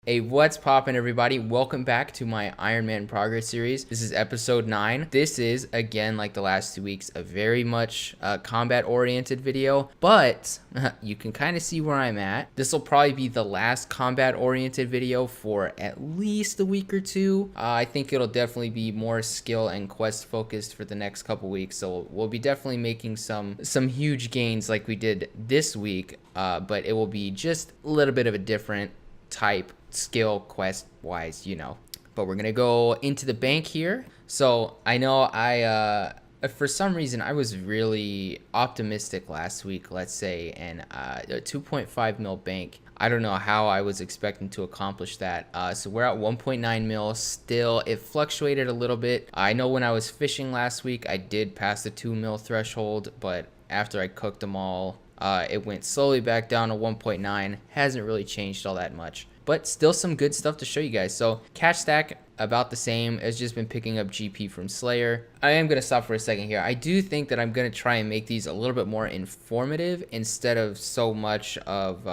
Hey, what's poppin', everybody? Welcome back to my IronMan Progress series. This is episode 9. This is, again, like the last 2 weeks, a very much combat-oriented video, but you can kind of see where I'm at. This will probably be the last combat-oriented video for at least a week or two. I think it'll definitely be more skill and quest-focused for the next couple weeks, so we'll be definitely making some huge gains like we did this week, but it will be just a little bit of a different type skill quest wise, but we're gonna go into the bank here. So I know I for some reason I was really optimistic last week, let's say, and a 2.5 mil bank. I don't know how I was expecting to accomplish that. So we're at 1.9 mil still. It fluctuated a little bit. I know when I was fishing last week I did pass the 2 mil threshold, but after I cooked them all, it went slowly back down to 1.9. Hasn't really changed all that much, but still some good stuff to show you guys. So catch stack about the same. It's just been picking up GP from Slayer. I am going to stop for a second here. I do think that I'm going to try and make these a little bit more informative instead of so much of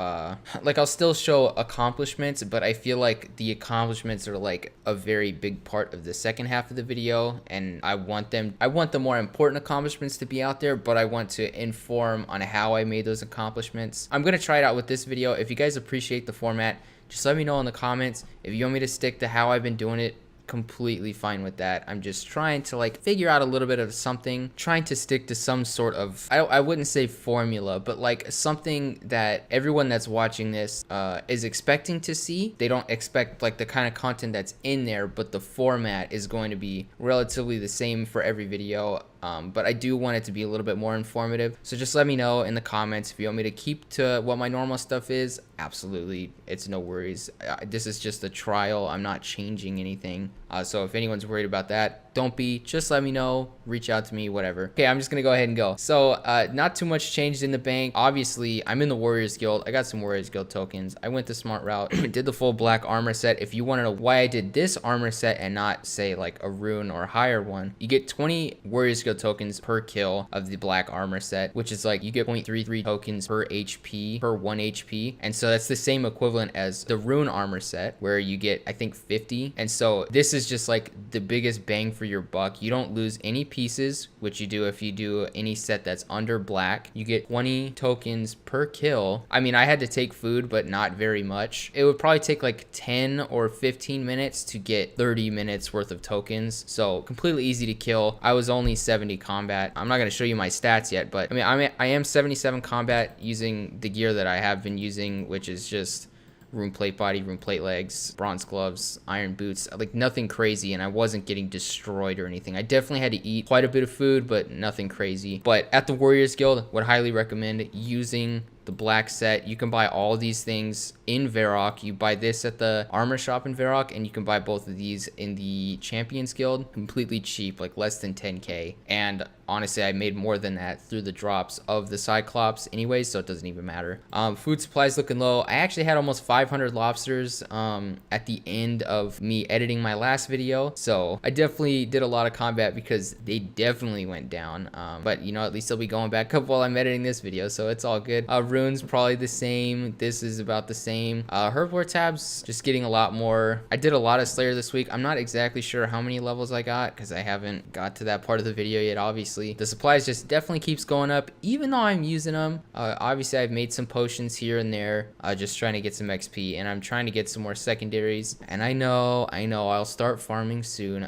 like, I'll still show accomplishments, but I feel like the accomplishments are like a very big part of the second half of the video, and I want the more important accomplishments to be out there, but I want to inform on how I made those accomplishments. I'm going to try it out with this video. If you guys appreciate the format, just let me know in the comments. If you want me to stick to how I've been doing it, completely fine with that. I'm just trying to like figure out a little bit of something, trying to stick to some sort of, I wouldn't say formula, but like something that everyone that's watching this is expecting to see. They don't expect like the kind of content that's in there, but the format is going to be relatively the same for every video. But I do want it to be a little bit more informative. So just let me know in the comments if you want me to keep to what my normal stuff is. Absolutely, it's no worries. This is just a trial. I'm not changing anything. So if anyone's worried about that, don't be. Just let me know, reach out to me, whatever. Okay, I'm just gonna go ahead and go. So not too much changed in the bank. Obviously, I'm in the Warriors Guild. I got some Warriors Guild tokens. I went the smart route, did the full black armor set. If you want to know why I did this armor set and not say like a rune or higher one, you get 20 Warriors Guild tokens per kill of the black armor set, which is like you get 0.33 tokens per HP, per 1 HP. And so that's the same equivalent as the rune armor set, where you get, I think, 50. And so this is just like the biggest bang for your buck. You don't lose any pieces, which you do if you do any set that's under black. You get 20 tokens per kill. I mean, I had to take food, but not very much. It would probably take like 10 or 15 minutes to get 30 minutes worth of tokens. So completely easy to kill. I was only 70 combat. I'm not going to show you my stats yet, but I mean, I am 77 combat using the gear that I have been using, which is just rune plate body, rune plate legs, bronze gloves, iron boots, like nothing crazy, and I wasn't getting destroyed or anything. I definitely had to eat quite a bit of food, but nothing crazy. But at the Warriors Guild, would highly recommend using the black set. You can buy all these things in Varrock. You buy this at the armor shop in Varrock, and you can buy both of these in the Champions Guild completely cheap, like less than 10k. And honestly, I made more than that through the drops of the Cyclops anyway, so it doesn't even matter. Food supplies looking low. I actually had almost 500 lobsters at the end of me editing my last video, so I definitely did a lot of combat because they definitely went down. But at least I'll be going back up while I'm editing this video, so it's all good. Runes probably the same. This is about the same. Herbivore tabs just getting a lot more. I did a lot of Slayer this week. I'm not exactly sure how many levels I got because I haven't got to that part of the video yet. Obviously the supplies just definitely keeps going up even though I'm using them. Obviously I've made some potions here and there, just trying to get some XP, and I'm trying to get some more secondaries. And I know I'll start farming soon.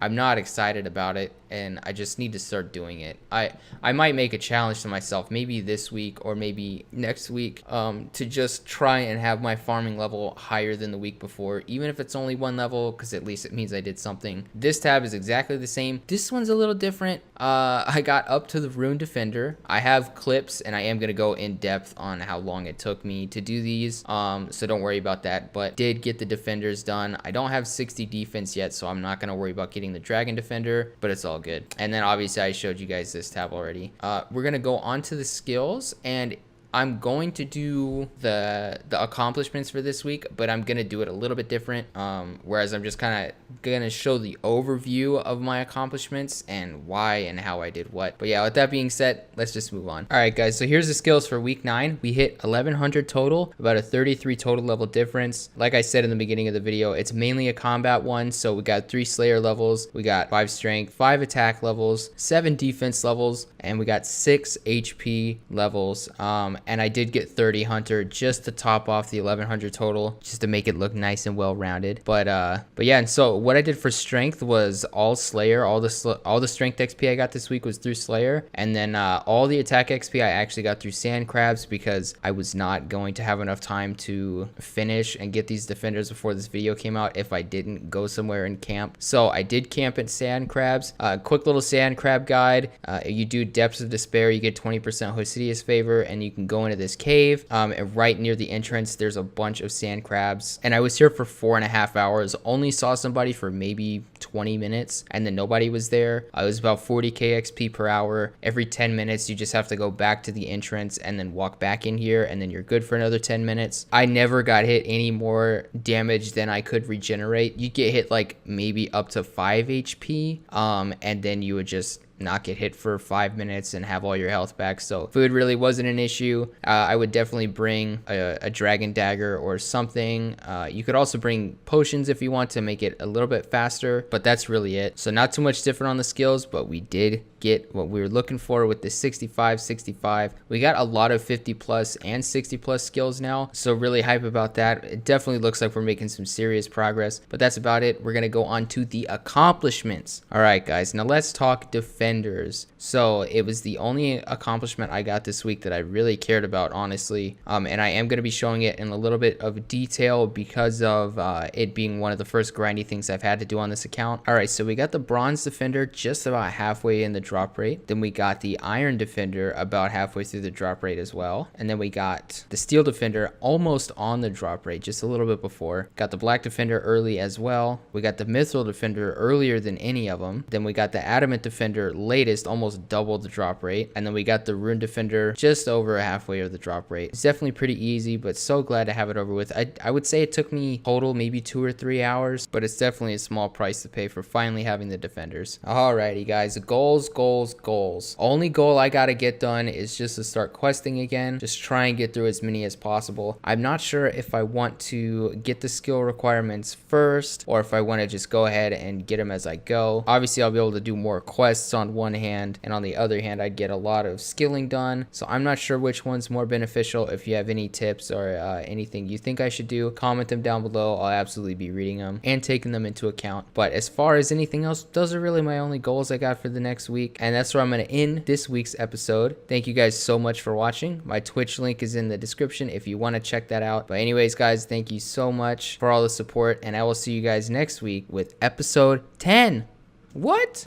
I'm not excited about it, and I just need to start doing it. I might make a challenge to myself, maybe this week or maybe next week, to just try and have my farming level higher than the week before, even if it's only 1 level, because at least it means I did something. This tab is exactly the same. This one's a little different. I got up to the Rune Defender. I have clips, and I am going to go in depth on how long it took me to do these, so don't worry about that, but did get the defenders done. I don't have 60 defense yet, so I'm not going to worry about getting the Dragon Defender, but it's all good. And then obviously I showed you guys this tab already. We're going to go on to the skills, and I'm going to do the accomplishments for this week, but I'm gonna do it a little bit different. Whereas I'm just kind of gonna show the overview of my accomplishments and why and how I did what. But yeah, with that being said, let's just move on. All right, guys. So here's the skills for week 9. We hit 1100 total, about a 33 total level difference. Like I said in the beginning of the video, it's mainly a combat one. So we got 3 Slayer levels, we got 5 strength, 5 attack levels, 7 defense levels, and we got 6 HP levels. And I did get 30 hunter just to top off the 1100 total, just to make it look nice and well rounded. But yeah, and so what I did for strength was all Slayer. All the strength XP I got this week was through Slayer, and then all the attack XP I actually got through sand crabs, because I was not going to have enough time to finish and get these defenders before this video came out if I didn't go somewhere and camp. So I did camp at sand crabs. Quick little sand crab guide. You do Depths of Despair, you get 20% Hosidius favor, and you can go into this cave. And right near the entrance, there's a bunch of sand crabs. And I was here for 4.5 hours. Only saw somebody for maybe 20 minutes, and then nobody was there. It was about 40k XP per hour. Every 10 minutes, you just have to go back to the entrance and then walk back in here, and then you're good for another 10 minutes. I never got hit any more damage than I could regenerate. You get hit like maybe up to 5 HP, and then you would just not get hit for 5 minutes and have all your health back. So food really wasn't an issue. I would definitely bring a dragon dagger or something. You could also bring potions if you want to make it a little bit faster, but that's really it. So not too much different on the skills, but we did get what we were looking for with the 65. We got a lot of 50 plus and 60 plus skills now, so really hype about that. It definitely looks like we're making some serious progress, but that's about it. We're gonna go on to the accomplishments. All right, guys, now let's talk defenders. So it was the only accomplishment I got this week that I really cared about, honestly, and I am gonna be showing it in a little bit of detail because of it being one of the first grindy things I've had to do on this account. All right, so we got the bronze defender just about halfway in the drop rate. Then we got the iron defender about halfway through the drop rate as well. And then we got the steel defender almost on the drop rate, just a little bit before. Got the black defender early as well. We got the mithril defender earlier than any of them. Then we got the adamant defender latest, almost double the drop rate. And then we got the rune defender just over halfway of the drop rate. It's definitely pretty easy, but so glad to have it over with. I would say it took me total maybe 2 or 3 hours, but it's definitely a small price to pay for finally having the defenders. Alrighty, guys, goals. Only goal I gotta get done is just to start questing again. Just try and get through as many as possible. I'm not sure if I want to get the skill requirements first or if I want to just go ahead and get them as I go. Obviously, I'll be able to do more quests on one hand, and on the other hand, I'd get a lot of skilling done. So I'm not sure which one's more beneficial. If you have any tips or anything you think I should do, comment them down below. I'll absolutely be reading them and taking them into account. But as far as anything else, those are really my only goals I got for the next week. And that's where I'm going to end this week's episode. Thank you guys so much for watching. My Twitch link is in the description if you want to check that out. But anyways, guys, thank you so much for all the support, and I will see you guys next week with episode 10. What?